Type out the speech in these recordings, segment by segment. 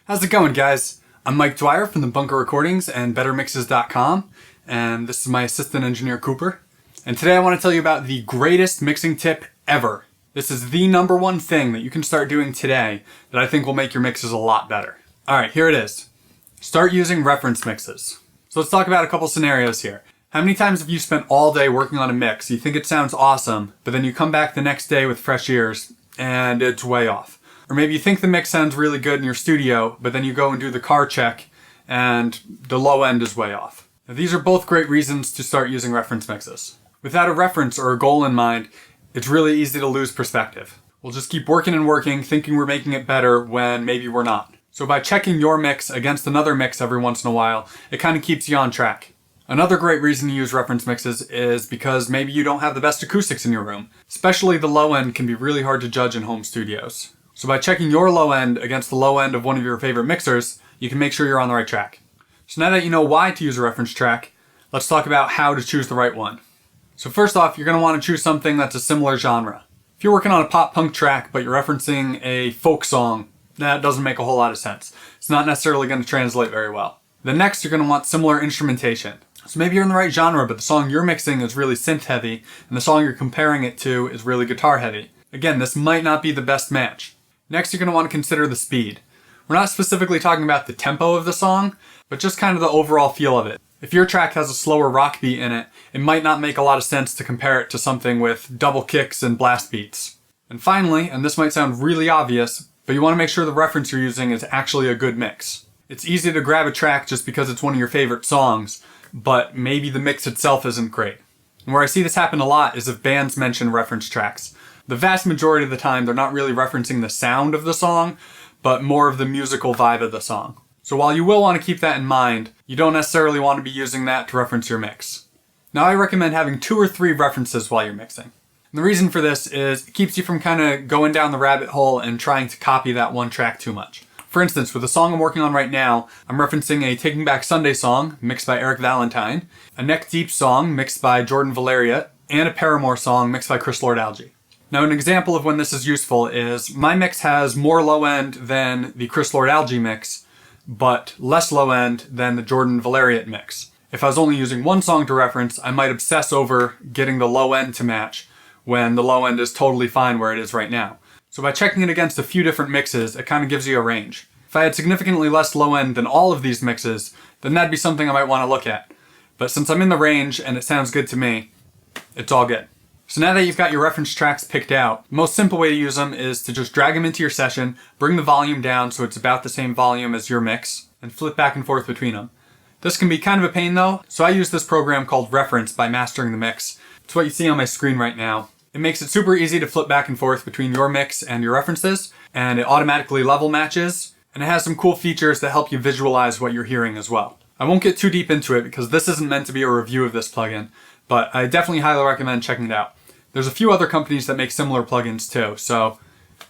How's it going, guys? I'm Mike Dwyer from the Bunker Recordings and BetterMixes.com, and this is my assistant engineer, Cooper. And today I want to tell you about the greatest mixing tip ever. This is the number one thing that you can start doing today that I think will make your mixes a lot better. Alright, here it is. Start using reference mixes. So let's talk about a couple scenarios here. How many times have you spent all day working on a mix, you think it sounds awesome, but then you come back the next day with fresh ears, and it's way off? Or maybe you think the mix sounds really good in your studio, but then you go and do the car check, and the low end is way off. Now, these are both great reasons to start using reference mixes. Without a reference or a goal in mind, it's really easy to lose perspective. We'll just keep working and working, thinking we're making it better when maybe we're not. So by checking your mix against another mix every once in a while, it kind of keeps you on track. Another great reason to use reference mixes is because maybe you don't have the best acoustics in your room. Especially the low end can be really hard to judge in home studios. So by checking your low end against the low end of one of your favorite mixers, you can make sure you're on the right track. So now that you know why to use a reference track, let's talk about how to choose the right one. So first off, you're going to want to choose something that's a similar genre. If you're working on a pop-punk track but you're referencing a folk song, that doesn't make a whole lot of sense. It's not necessarily going to translate very well. Then next, you're going to want similar instrumentation. So maybe you're in the right genre, but the song you're mixing is really synth heavy, and the song you're comparing it to is really guitar heavy. Again, this might not be the best match. Next, you're going to want to consider the speed. We're not specifically talking about the tempo of the song, but just kind of the overall feel of it. If your track has a slower rock beat in it, it might not make a lot of sense to compare it to something with double kicks and blast beats. And finally, and this might sound really obvious, but you want to make sure the reference you're using is actually a good mix. It's easy to grab a track just because it's one of your favorite songs, but maybe the mix itself isn't great. And where I see this happen a lot is if bands mention reference tracks. The vast majority of the time, they're not really referencing the sound of the song, but more of the musical vibe of the song. So while you will want to keep that in mind, you don't necessarily want to be using that to reference your mix. Now, I recommend having 2 or 3 references while you're mixing. And the reason for this is it keeps you from kind of going down the rabbit hole and trying to copy that one track too much. For instance, with the song I'm working on right now, I'm referencing a Taking Back Sunday song mixed by Eric Valentine, a Neck Deep song mixed by Jordan Valeria, and a Paramore song mixed by Chris Lord-Alge. Now, an example of when this is useful is my mix has more low end than the Chris Lord-Alge mix, but less low end than the Jordan Valeria mix. If I was only using one song to reference, I might obsess over getting the low end to match when the low end is totally fine where it is right now. So by checking it against a few different mixes, it kind of gives you a range. If I had significantly less low end than all of these mixes, then that'd be something I might want to look at. But since I'm in the range and it sounds good to me, it's all good. So now that you've got your reference tracks picked out, the most simple way to use them is to just drag them into your session, bring the volume down so it's about the same volume as your mix, and flip back and forth between them. This can be kind of a pain though, so I use this program called Reference by Mastering the Mix. It's what you see on my screen right now. It makes it super easy to flip back and forth between your mix and your references, and it automatically level matches, and it has some cool features that help you visualize what you're hearing as well. I won't get too deep into it because this isn't meant to be a review of this plugin, but I definitely highly recommend checking it out. There's a few other companies that make similar plugins too, so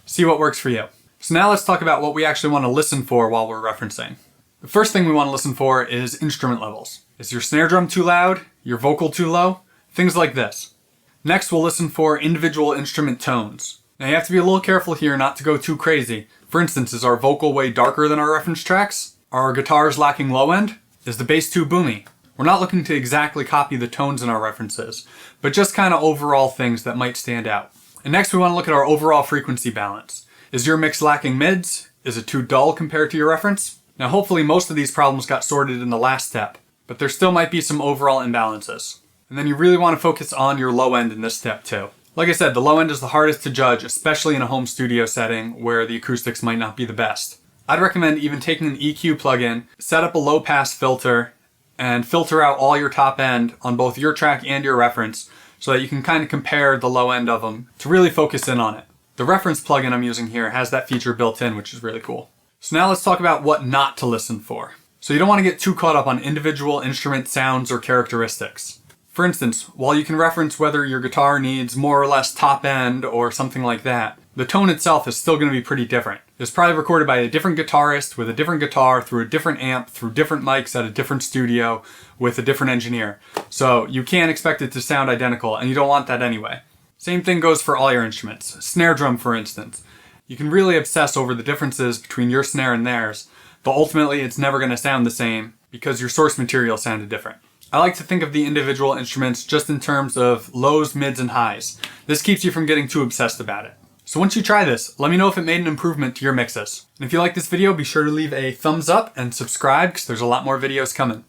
see what works for you. So now let's talk about what we actually want to listen for while we're referencing. The first thing we want to listen for is instrument levels. Is your snare drum too loud? Your vocal too low? Things like this. Next, we'll listen for individual instrument tones. Now you have to be a little careful here not to go too crazy. For instance, is our vocal way darker than our reference tracks? Are our guitars lacking low end? Is the bass too boomy? We're not looking to exactly copy the tones in our references, but just kind of overall things that might stand out. And next we want to look at our overall frequency balance. Is your mix lacking mids? Is it too dull compared to your reference? Now hopefully most of these problems got sorted in the last step, but there still might be some overall imbalances. And then you really want to focus on your low end in this step too. Like I said, the low end is the hardest to judge, especially in a home studio setting where the acoustics might not be the best. I'd recommend even taking an EQ plugin, set up a low pass filter, and filter out all your top end on both your track and your reference so that you can kind of compare the low end of them to really focus in on it. The reference plugin I'm using here has that feature built in, which is really cool. So now let's talk about what not to listen for. So you don't want to get too caught up on individual instrument sounds or characteristics. For instance, while you can reference whether your guitar needs more or less top end or something like that, the tone itself is still going to be pretty different. It's probably recorded by a different guitarist with a different guitar through a different amp, through different mics at a different studio with a different engineer. So you can't expect it to sound identical, and you don't want that anyway. Same thing goes for all your instruments. Snare drum, for instance. You can really obsess over the differences between your snare and theirs, but ultimately it's never going to sound the same because your source material sounded different. I like to think of the individual instruments just in terms of lows, mids, and highs. This keeps you from getting too obsessed about it. So once you try this, let me know if it made an improvement to your mixes. And if you like this video, be sure to leave a thumbs up and subscribe because there's a lot more videos coming.